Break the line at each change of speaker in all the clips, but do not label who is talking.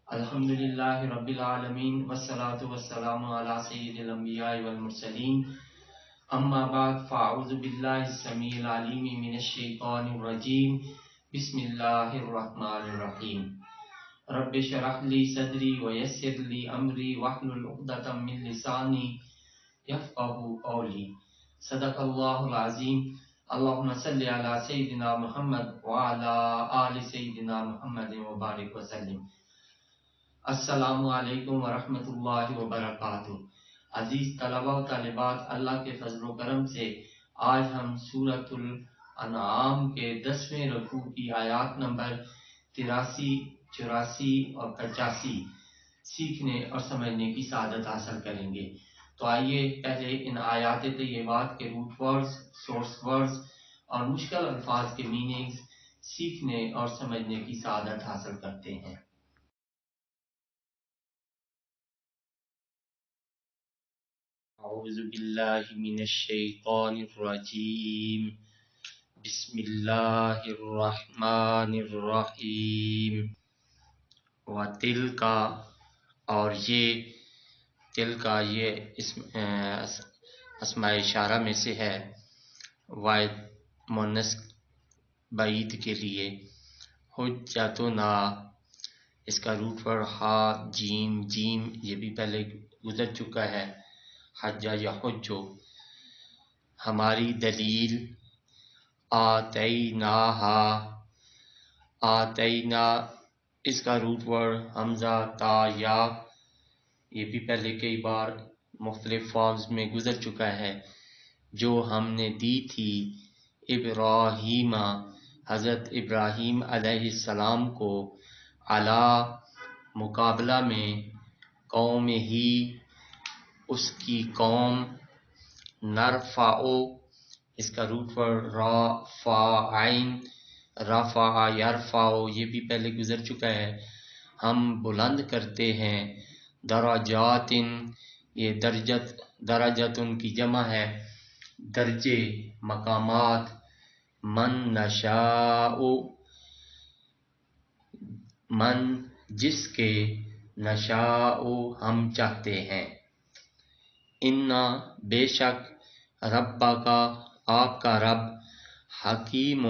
الحمدللہ رب العالمین والصلاة والسلام علی سید الانبیاء والمرسلین اما بعد فاعوذ باللہ السمیع العلیم من الشیطان الرجیم بسم اللہ الرحمن الرحیم رب اشرح لی صدری ویسر لی امری واحلل عقدۃ من لسانی یفقہوا قولی صدق اللہ العظیم اللہم صلی علی سیدنا محمد وعلی آل سیدنا محمد وبارک وسلم۔ السلام علیکم ورحمۃ اللہ وبرکاتہ۔ عزیز طلباء و طالبات، اللہ کے فضل و کرم سے آج ہم سورۃ الانعام کے 10ویں رکوع کی آیات نمبر 83، 84 اور 85 سیکھنے اور سمجھنے کی سعادت حاصل کریں گے۔ تو آئیے پہلے ان آیات طیبات کے روٹ ورڈز، سورس ورڈز اور مشکل الفاظ کے میننگز سیکھنے اور سمجھنے کی سعادت حاصل کرتے ہیں۔ اعوذ باللہ من الشیطان الرجیم، بسم اللہ الرحمن الرحیم۔ وَتِلْکَ، اور یہ تلکا یہ اسماء اشارہ میں سے ہے، واحد مؤنث بعید کے لیے۔ حجتنا، اس کا روٹ ورڈ ہا جیم جیم، یہ بھی پہلے گزر چکا ہے، حجہ یا حجو، ہماری دلیل۔ آتیناہا، آتینا، اس کا روٹ ورڈ حمزہ تا یا، یہ بھی پہلے کئی بار مختلف فارمز میں گزر چکا ہے۔ جو ہم نے دی تھی ابراہیم، حضرت ابراہیم علیہ السلام کو، علی، مقابلہ میں، قوم ہی، اس کی قوم، نرفع، اس کا روٹ ورڈ را فا عین، رفع یرفع، یہ بھی پہلے گزر چکا ہے، ہم بلند کرتے ہیں، درجات، یہ درجتن کی جمع ہے، درجے، مقامات، من نشاء، من، جس کے، نشاء، ہم چاہتے ہیں، انا، بے شک، ربا کا، آپ کا رب، حکیم،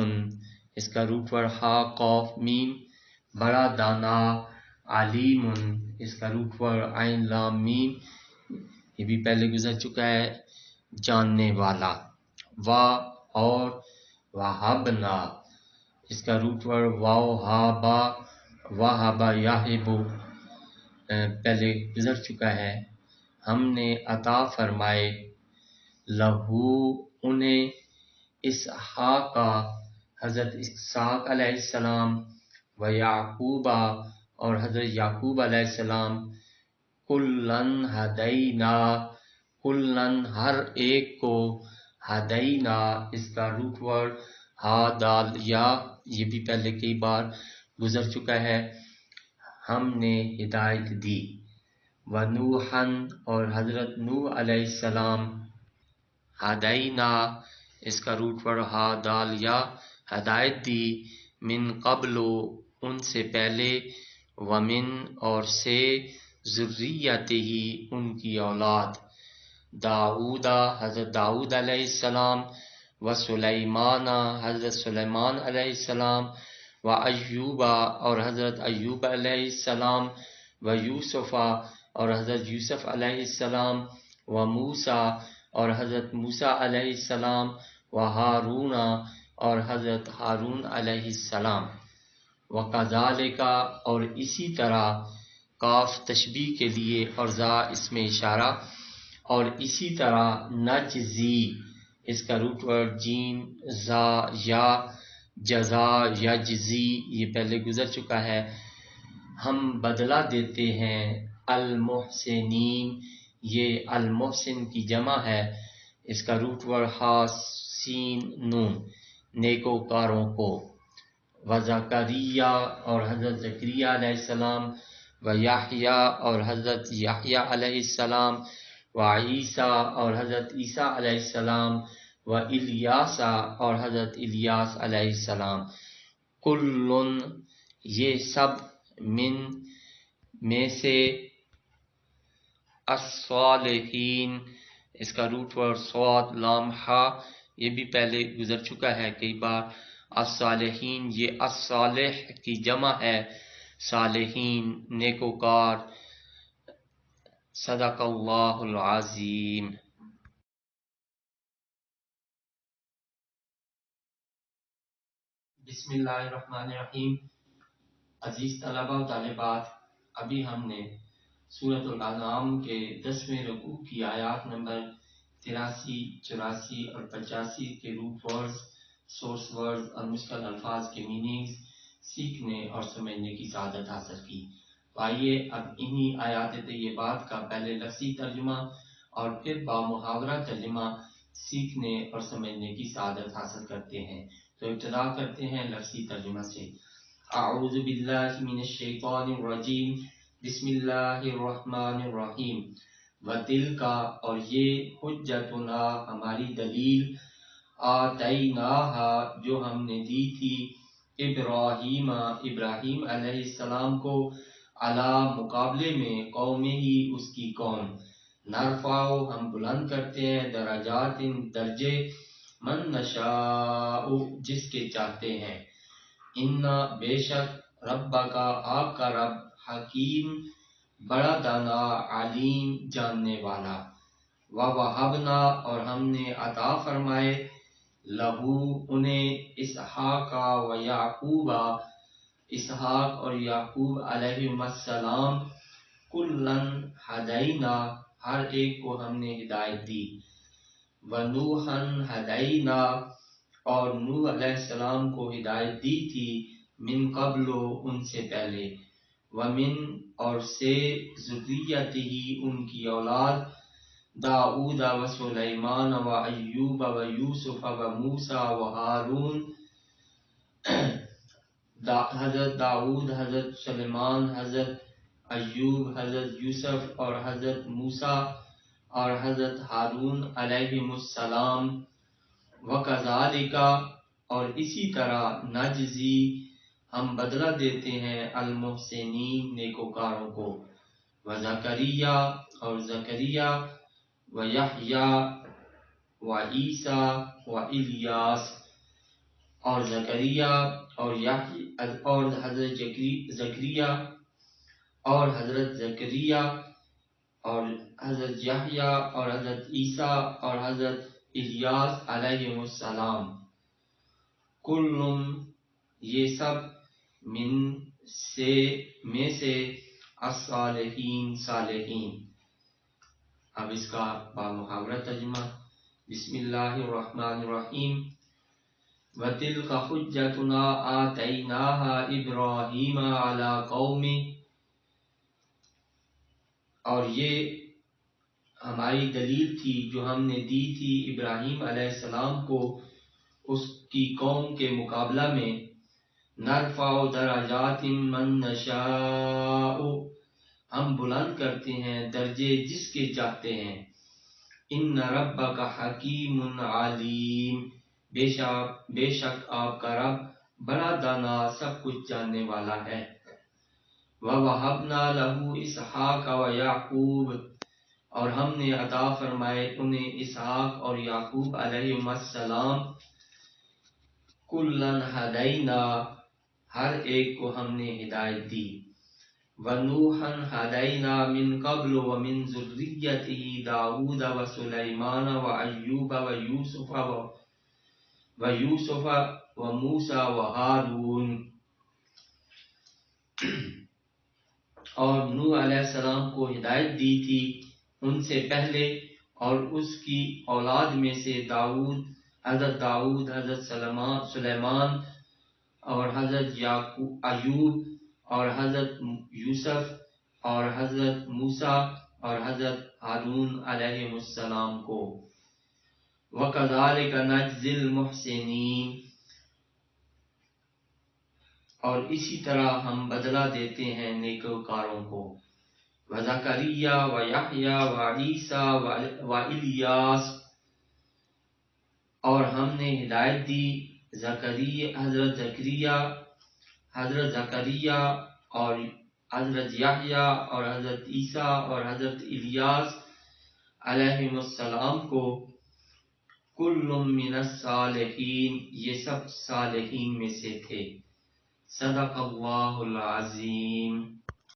اس کا روٹ ورڈ ہا قاف میم، بڑا دانا، علیم، اس کا روٹ ورڈ عین لام میم، یہ بھی پہلے گزر چکا ہے، جاننے والا۔ وا، اور، وہبنا، اس کا روٹ ورڈ واو ہا با، وہبا یاہبو، پہلے گزر چکا ہے، ہم نے عطا فرمائے، لہو، انہیں، اسحاق، حضرت اسحاق علیہ السلام، و یعقوب، اور حضرت یعقوب علیہ السلام، کلن ہدینا، کلن، ہر ایک کو، ہدینا، اس کا روٹ ورڈ ہا دال یا، یہ بھی پہلے کئی بار گزر چکا ہے، ہم نے ہدایت دی، ونوحن، اور حضرت نوح علیہ السلام، ہدینا، اس کا روٹ ورڈ ہا دال یا، ہدایت دی، من قبل، ان سے پہلے، ومن، اور سے، ذریتہ، ان کی اولاد، داؤد، حضرت داؤد علیہ السلام، و سلیمان، حضرت سلیمان علیہ السلام، و ایوب، اور حضرت ایوب علیہ السلام، و یوسف، اور حضرت یوسف علیہ السلام، و موسیٰ، اور حضرت موسیٰ علیہ السلام، و ہارون، اور حضرت ہارون علیہ السلام، وکذالک، اور اسی طرح، کاف تشبیہ کے لیے اور زا اس میں اشارہ، اور اسی طرح، نجزی، اس کا روٹ ورڈ جیم زا یا، جزا یا جزی، یہ پہلے گزر چکا ہے، ہم بدلہ دیتے ہیں، المحسنین، یہ المحسن کی جمع ہے، اس کا روٹ ورڈ ہا سین نون، نیکوکاروں کو، وزکریا، اور حضرت زکریا علیہ السلام، ویحییٰ، اور حضرت یحییٰ علیہ السلام، وعیسیٰ، اور حضرت عیسیٰ علیہ السلام، والیاس، اور حضرت الیاس علیہ السلام، کلن، یہ سب، من، میں سے، الصالحین اس کا روٹ ورڈ صاد لام ہا، یہ بھی پہلے گزر چکا ہے کئی بار۔ الصالحین یہ الصالح کی جمع ہے، صالحین نیکوکار۔ صدق اللہ العظیم۔ بسم اللہ الرحمن الرحیم۔ عزیز طلبہ و طالبات، ابھی ہم نے سورۃ الانعام کے 10ویں رکوع کی آیات نمبر 83، 84 اور 85 کے روٹ ورڈز، سورس ورڈز اور مشکل الفاظ کے میننگز سیکھنے اور سمجھنے کی سعادت حاصل کی۔ تو آئیے اب انہی آیات طیبات کا پہلے لفظی ترجمہ اور پھر بامحاورہ ترجمہ سیکھنے اور سمجھنے کی سعادت حاصل کرتے ہیں۔ تو ابتدا کرتے ہیں لفظی ترجمہ سے۔ اعوذ باللہ من الشیطان الرجیم، بسم اللہ الرحمن الرحیم۔ وَتِلْکَ اور یہ، حجتنا ہماری دلیل، آتیناہا جو ہم نے دی تھی، ابراہیم علیہ السلام کو، علی مقابلے میں، قوم ہی اس کی قوم، نرفع ہم بلند کرتے ہیں، درجات درجے، من نشاء جس کے چاہتے ہیں، انا بے شک، ربک آپ کا رب، حکیم بڑا دانا، علیم جاننے والا، وَوَهَبْنَا اور ہم نے عطا فرمائے، لہو انہیں، اسحاق و یعقوب اسحاق اور یعقوب علیہم السلام، کلن ہدینا ہر ایک کو ہم نے ہدایت دی، وَنُوحًا ہدینا اور نوح علیہ السلام کو ہدایت دی تھی، من قبل ان سے پہلے، ومن اور سے، ذریتہ ان کی اولاد، داؤد و سلیمان و ایوب و یوسف و موسیٰ و ہارون، حضرت داؤد، حضرت سلیمان، حضرت ایوب، حضرت یوسف اور حضرت موسیٰ اور حضرت ہارون علیہم السلام، وَكَذَلِكَ اور اسی طرح، نجزی ہم بدلہ دیتے ہیں، المحسنین نیکوکاروں کو، وزکریا اور زکریا، ویحییٰ وعیسیٰ والیاس اور زکریا اور حضرت زکریا اور حضرت زکریا اور حضرت یحییٰ اور حضرت عیسیٰ اور حضرت الیاس علیہم السلام، کلم یہ سب، میں سے، الصالحین صالحین۔ اب اس کا بامحاورہ ترجمہ۔ بسم اللہ الرحمن الرحیم۔ وَتِلْکَ حُجَّتُنَا آتَيْنَاهَا إِبْرَاهِيمَ عَلَى قَوْمِهِ اور یہ ہماری دلیل تھی جو ہم نے دی تھی ابراہیم علیہ السلام کو اس کی قوم کے مقابلہ میں، نرفع درجات من نشاء ہم بلند کرتے ہیں درجے جس کے چاہتے ہیں، ان ربک حکیم علیم بے شک آپ کا رب بڑا دانا سب کچھ جاننے والا ہے، وَوَهَبْنَا لَهُ اسحاق وَيَعْقُوبَ اور ہم نے عطا فرمائے انہیں اسحاق اور یعقوب علیہم السلام، کلن ہدینا ہر ایک کو ہم نے ہدایت دی، وَنُوحًا ہدینا من قبل ومن ذریتہ داؤد وسلیمان وایوب ویوسف وموسیٰ وہارون اور نوح علیہ السلام کو ہدایت دی تھی ان سے پہلے، اور اس کی اولاد میں سے حضرت داؤد، حضرت سلیمان اور حضرت ایوب اور حضرت یوسف اور حضرت موسیٰ اور حضرت ہارون علیہم السلام کو، وَكَذَلِكَ نَجْزِي الْمُحْسِنِينَ اور اسی طرح ہم بدلہ دیتے ہیں نیکوکاروں کو، وزکریا ویحییٰ وعیسیٰ والیاس اور ہم نے ہدایت دی حضرت زکریا اور حضرت یحییٰ اور حضرت عیسیٰ اور حضرت الیاس علیہ السلام کو کل من الصالحین، یہ سب صالحین میں سے تھے۔ صدق اللہ العظیم۔